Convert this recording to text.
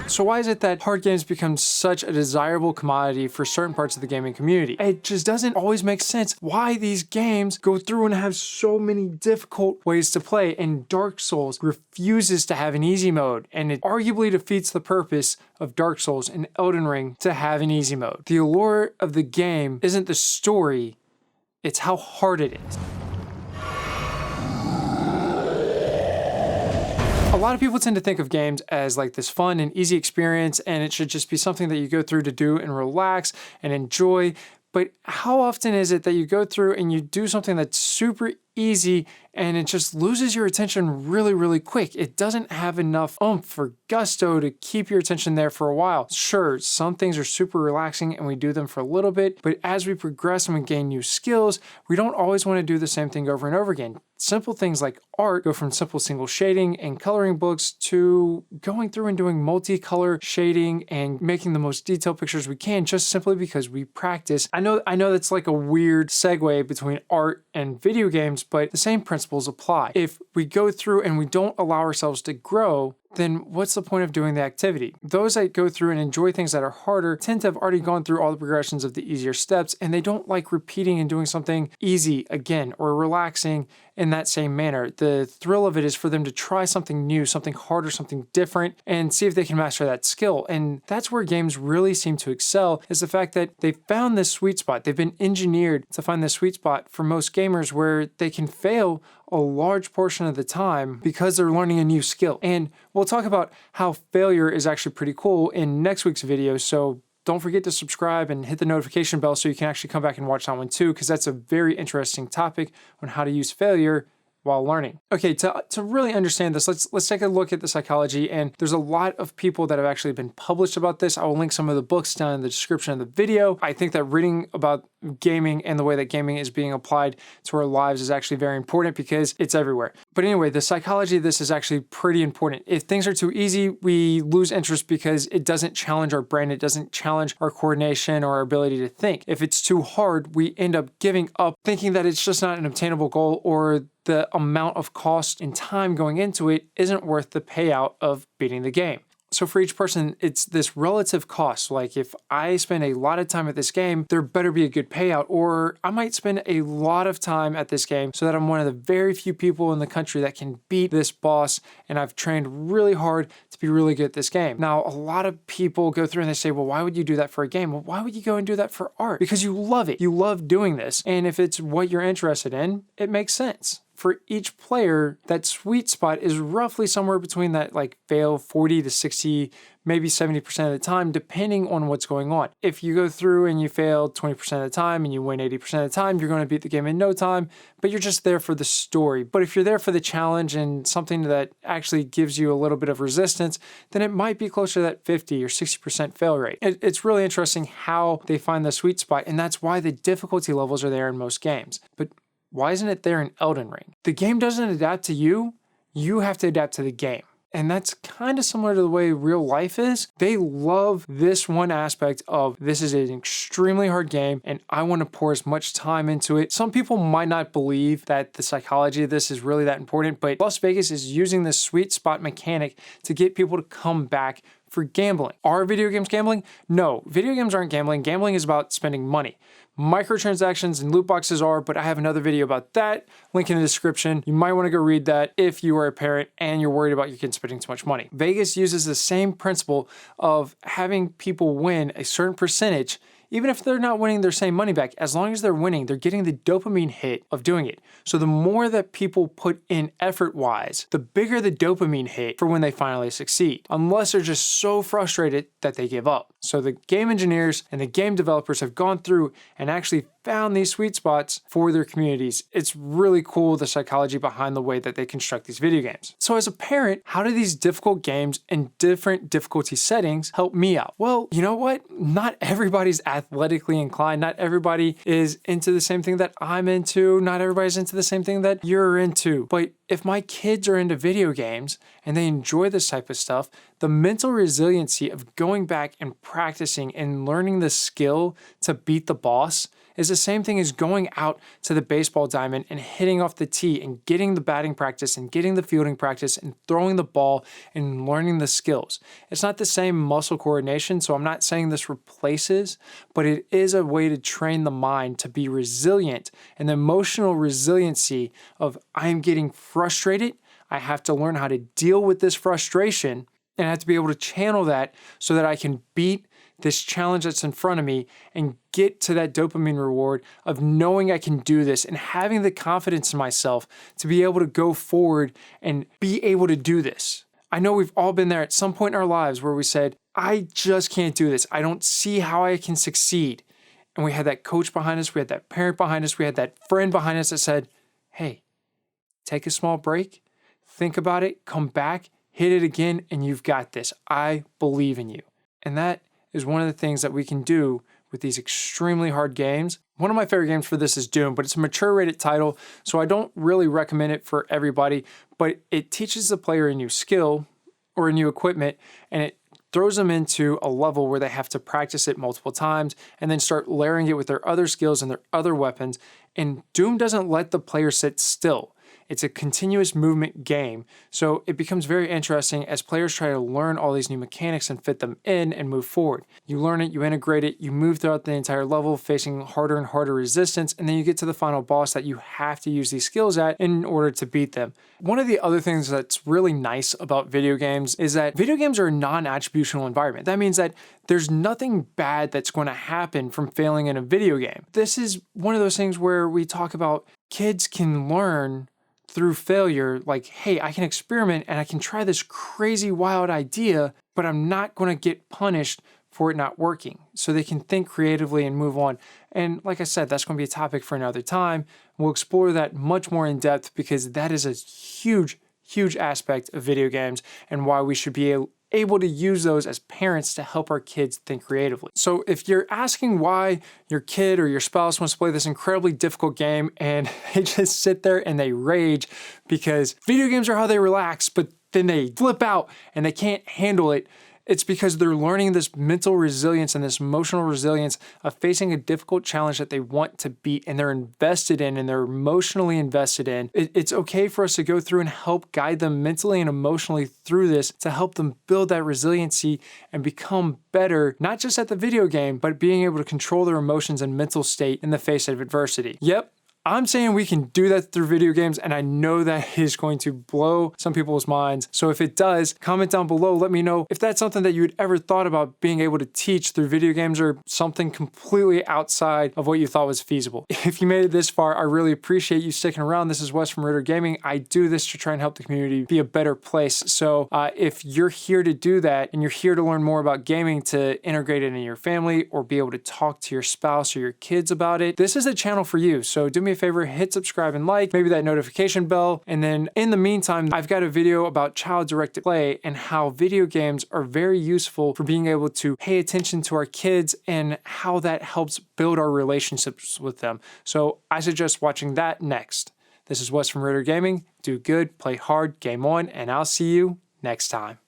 So why is it that hard games become such a desirable commodity for certain parts of the gaming community? It just doesn't always make sense why these games go through and have so many difficult ways to play, and Dark Souls refuses to have an easy mode, and it arguably defeats the purpose of Dark Souls and Elden Ring to have an easy mode. The allure of the game isn't the story, it's how hard it is. A lot of people tend to think of games as like this fun and easy experience, and it should just be something that you go through to do and relax and enjoy. But how often is it that you go through and you do something that's super easy and it just loses your attention really, really quick? It doesn't have enough oomph or gusto to keep your attention there for a while. Sure, some things are super relaxing and we do them for a little bit, but as we progress and we gain new skills, we don't always want to do the same thing over and over again. Simple things like art go from simple single shading and coloring books to going through and doing multicolor shading and making the most detailed pictures we can, just simply because we practice. I know that's like a weird segue between art and video games, but the same principles apply. If we go through and we don't allow ourselves to grow, then what's the point of doing the activity? Those that go through and enjoy things that are harder tend to have already gone through all the progressions of the easier steps, and they don't like repeating and doing something easy again or relaxing in that same manner. The thrill of it is for them to try something new, something harder, something different, and see if they can master that skill. And that's where games really seem to excel, is the fact that they found this sweet spot. They've been engineered to find this sweet spot for most gamers where they can fail a large portion of the time because they're learning a new skill. And we'll talk about how failure is actually pretty cool in next week's video, so don't forget to subscribe and hit the notification bell so you can actually come back and watch that one too, because that's a very interesting topic on how to use failure while learning. Okay, to really understand this, let's take a look at the psychology, and there's a lot of people that have actually been published about this. I will link some of the books down in the description of the video. I think that reading about gaming and the way that gaming is being applied to our lives is actually very important because it's everywhere. But anyway, the psychology of this is actually pretty important. If things are too easy, we lose interest because it doesn't challenge our brain, it doesn't challenge our coordination or our ability to think. If it's too hard, we end up giving up, thinking that it's just not an obtainable goal, or the amount of cost and time going into it isn't worth the payout of beating the game. So for each person, it's this relative cost. Like if I spend a lot of time at this game, there better be a good payout, or I might spend a lot of time at this game so that I'm one of the very few people in the country that can beat this boss, and I've trained really hard to be really good at this game. Now, a lot of people go through and they say, well, why would you do that for a game? Well, why would you go and do that for art? Because you love it. You love doing this. And if it's what you're interested in, it makes sense. For each player, that sweet spot is roughly somewhere between that like fail 40 to 60, maybe 70% of the time, depending on what's going on. If you go through and you fail 20% of the time and you win 80% of the time, you're going to beat the game in no time, but you're just there for the story. But if you're there for the challenge and something that actually gives you a little bit of resistance, then it might be closer to that 50 or 60% fail rate. It's really interesting how they find the sweet spot, and that's why the difficulty levels are there in most games. But why isn't it there in Elden Ring? The game doesn't adapt to you, you have to adapt to the game. And that's kind of similar to the way real life is. They love this one aspect of, this is an extremely hard game and I want to pour as much time into it. Some people might not believe that the psychology of this is really that important, but Las Vegas is using this sweet spot mechanic to get people to come back for gambling. Are video games gambling? No, video games aren't gambling. Gambling is about spending money. Microtransactions and loot boxes are, but I have another video about that. Link in the description. You might want to go read that if you are a parent and you're worried about your kids spending too much money. Vegas uses the same principle of having people win a certain percentage. Even if they're not winning their same money back, as long as they're winning, they're getting the dopamine hit of doing it. So the more that people put in effort-wise, the bigger the dopamine hit for when they finally succeed, unless they're just so frustrated that they give up. So the game engineers and the game developers have gone through and actually found these sweet spots for their communities. It's really cool, the psychology behind the way that they construct these video games. So as a parent, how do these difficult games in different difficulty settings help me out? Well, you know what? Not everybody's athletically inclined. Not everybody is into the same thing that I'm into. Not everybody's into the same thing that you're into. But if my kids are into video games and they enjoy this type of stuff, the mental resiliency of going back and practicing and learning the skill to beat the boss is the same thing as going out to the baseball diamond and hitting off the tee and getting the batting practice and getting the fielding practice and throwing the ball and learning the skills. It's not the same muscle coordination, so I'm not saying this replaces, but it is a way to train the mind to be resilient, and the emotional resiliency of I'm getting frustrated. I have to learn how to deal with this frustration, and I have to be able to channel that so that I can beat this challenge that's in front of me and get to that dopamine reward of knowing I can do this and having the confidence in myself to be able to go forward and be able to do this. I know we've all been there at some point in our lives where we said, I just can't do this. I don't see how I can succeed. And we had that coach behind us, we had that parent behind us, we had that friend behind us that said, hey, take a small break, think about it, come back, hit it again, and you've got this. I believe in you. And that is one of the things that we can do with these extremely hard games. One of my favorite games for this is Doom, but it's a mature rated title, so I don't really recommend it for everybody, but it teaches the player a new skill or a new equipment, and it throws them into a level where they have to practice it multiple times and then start layering it with their other skills and their other weapons. And Doom doesn't let the player sit still. It's a continuous movement game, so it becomes very interesting as players try to learn all these new mechanics and fit them in and move forward. You learn it, you integrate it, you move throughout the entire level facing harder and harder resistance, and then you get to the final boss that you have to use these skills at in order to beat them. One of the other things that's really nice about video games is that video games are a non-attributional environment. That means that there's nothing bad that's going to happen from failing in a video game. This is one of those things where we talk about kids can learn through failure, like, hey, I can experiment and I can try this crazy wild idea, but I'm not going to get punished for it not working. So they can think creatively and move on. And like I said, that's going to be a topic for another time. We'll explore that much more in depth because that is a huge, huge aspect of video games and why we should be able to use those as parents to help our kids think creatively. So if you're asking why your kid or your spouse wants to play this incredibly difficult game and they just sit there and they rage because video games are how they relax, but then they flip out and they can't handle it, it's because they're learning this mental resilience and this emotional resilience of facing a difficult challenge that they want to beat and they're invested in and they're emotionally invested in. It's okay for us to go through and help guide them mentally and emotionally through this to help them build that resiliency and become better, not just at the video game, but being able to control their emotions and mental state in the face of adversity. Yep. I'm saying we can do that through video games, and I know that is going to blow some people's minds. So if it does, comment down below. Let me know if that's something that you had ever thought about being able to teach through video games or something completely outside of what you thought was feasible. If you made it this far, I really appreciate you sticking around. This is Wes from Ridir Gaming. I do this to try and help the community be a better place. So if you're here to do that and you're here to learn more about gaming to integrate it in your family or be able to talk to your spouse or your kids about it, this is a channel for you. So do me a favor, hit subscribe and like, maybe that notification bell. And then in the meantime, I've got a video about child-directed play and how video games are very useful for being able to pay attention to our kids and how that helps build our relationships with them. So I suggest watching that next. This is Wes from Ridir Gaming. Do good, play hard, game on, and I'll see you next time.